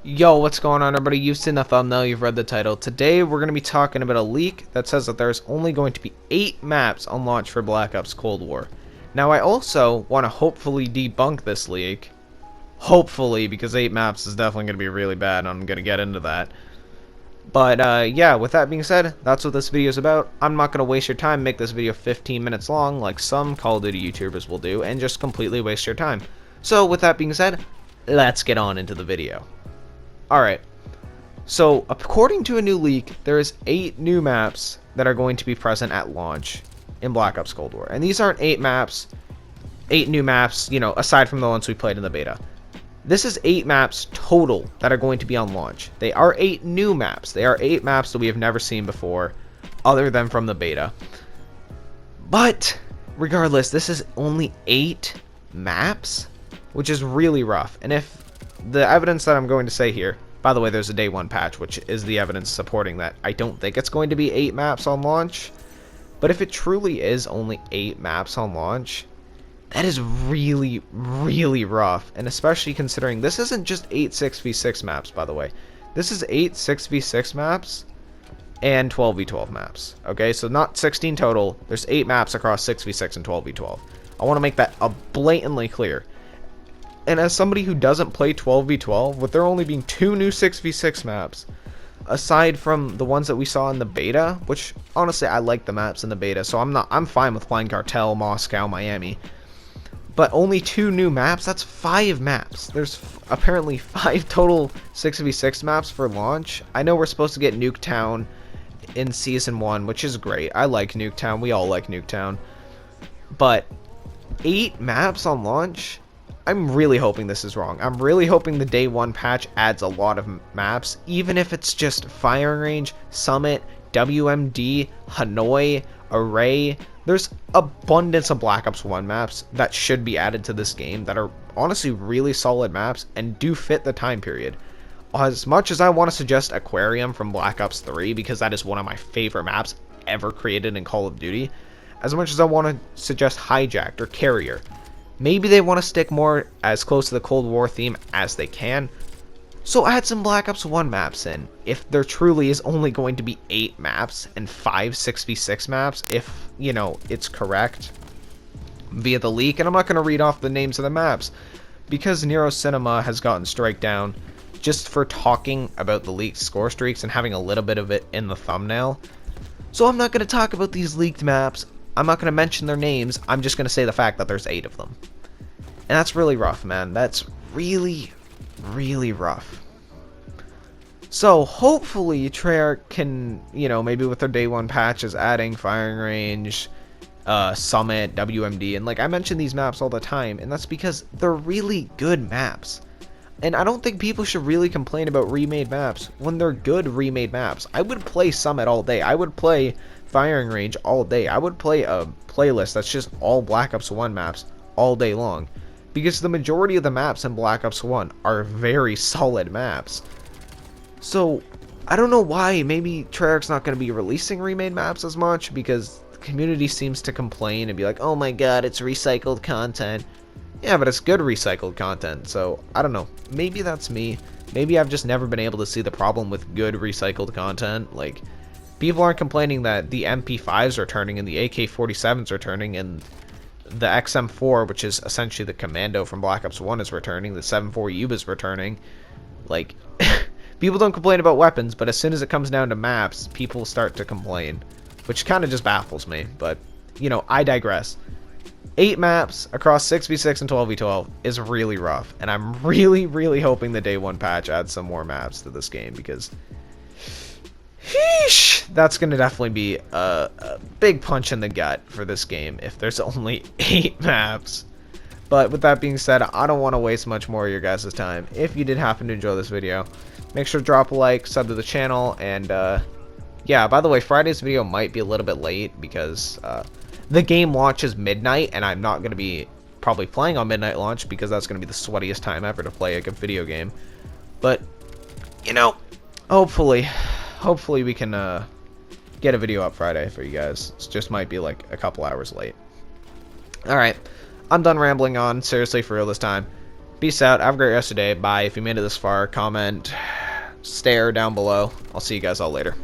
Yo, what's going on, everybody? You've seen the thumbnail, you've read the title. Today, we're going to be talking about a leak that says that there's only going to be 8 maps on launch for Black Ops Cold War. Now, I also want to hopefully debunk this leak. Hopefully, because 8 maps is definitely going to be really bad, and I'm going to get into that. But, yeah, with that being said, that's what this video is about. I'm not going to waste your time, make this video 15 minutes long, like some Call of Duty YouTubers will do, and just completely waste your time. So, with that being said, let's get on into the video. Alright, so according to a new leak, there is 8 new maps that are going to be present at launch in Black Ops Cold War. And these aren't 8 new maps, you know, aside from the ones we played in the beta. This is 8 maps total that are going to be on launch. They are 8 new maps. They are 8 maps that we have never seen before, other than from the beta. But, regardless, this is only 8 maps, which is really rough. And if the evidence that I'm going to say here, by the way, there's a day 1 patch, which is the evidence supporting that. I don't think it's going to be 8 maps on launch, but if it truly is only 8 maps on launch, that is really, really rough, and especially considering this isn't just 8 6v6 maps, by the way. This is 8 6v6 maps and 12v12 maps, okay? So not 16 total, there's 8 maps across 6v6 and 12v12. I want to make that blatantly clear. And as somebody who doesn't play 12v12, with there only being 2 new 6v6 maps, aside from the ones that we saw in the beta, which honestly I like the maps in the beta, so I'm fine with playing Cartel, Moscow, Miami. But only 2 new maps, that's 5 maps. There's apparently 5 total 6v6 maps for launch. I know we're supposed to get Nuketown in Season 1, which is great. I like Nuketown, we all like Nuketown. But 8 maps on launch? I'm really hoping this is wrong. I'm really hoping the day 1 patch adds a lot of maps, even if it's just Firing Range, Summit, WMD, Hanoi, Array. There's abundance of Black Ops 1 maps that should be added to this game that are honestly really solid maps and do fit the time period. As much as I want to suggest Aquarium from Black Ops 3, because that is one of my favorite maps ever created in Call of Duty, as much as I want to suggest Hijacked or Carrier, maybe they want to stick more as close to the Cold War theme as they can. So add some Black Ops 1 maps in. If there truly is only going to be 8 maps and 5 6v6 maps, if, you know, it's correct via the leak. And I'm not going to read off the names of the maps, because Nero Cinema has gotten strike down just for talking about the leaked score streaks and having a little bit of it in the thumbnail. So I'm not going to talk about these leaked maps. I'm not going to mention their names. I'm just going to say the fact that there's 8 of them. And that's really rough, man. That's really, really rough. So hopefully Treyarch can, you know, maybe with their day 1 patches adding Firing Range, Summit, WMD, and like I mention these maps all the time, and that's because they're really good maps. And I don't think people should really complain about remade maps when they're good remade maps. I would play Summit all day. I would play Firing Range all day. I would play a playlist that's just all Black Ops 1 maps all day long, because the majority of the maps in Black Ops 1 are very solid maps. So I don't know why maybe Treyarch's not going to be releasing remade maps as much, because the community seems to complain and be like, oh my god, it's recycled content. Yeah, but it's good recycled content, so I don't know. Maybe that's me. Maybe I've just never been able to see the problem with good recycled content. Like, people aren't complaining that the MP5s are turning and the AK-47s are turning and the XM4, which is essentially the Commando from Black Ops 1, is returning. The 7.4 Yuba is returning. Like, people don't complain about weapons, but as soon as it comes down to maps, people start to complain, which kind of just baffles me. But, you know, I digress. 8 maps across 6v6 and 12v12 is really rough, and I'm really, really hoping the day 1 patch adds some more maps to this game, because sheesh, that's going to definitely be a big punch in the gut for this game if there's only 8 maps. But with that being said, I don't want to waste much more of your guys' time. If you did happen to enjoy this video, make sure to drop a like, sub to the channel, and yeah, by the way, Friday's video might be a little bit late because the game launches midnight, and I'm not going to be probably playing on midnight launch, because that's going to be the sweatiest time ever to play a good video game. But, you know, hopefully we can get a video up Friday for you guys. It just might be like a couple hours late. Alright, I'm done rambling on, seriously, for real this time. Peace out. Have a great rest of the day. Bye. If you made it this far, comment, stare down below. I'll see you guys all later.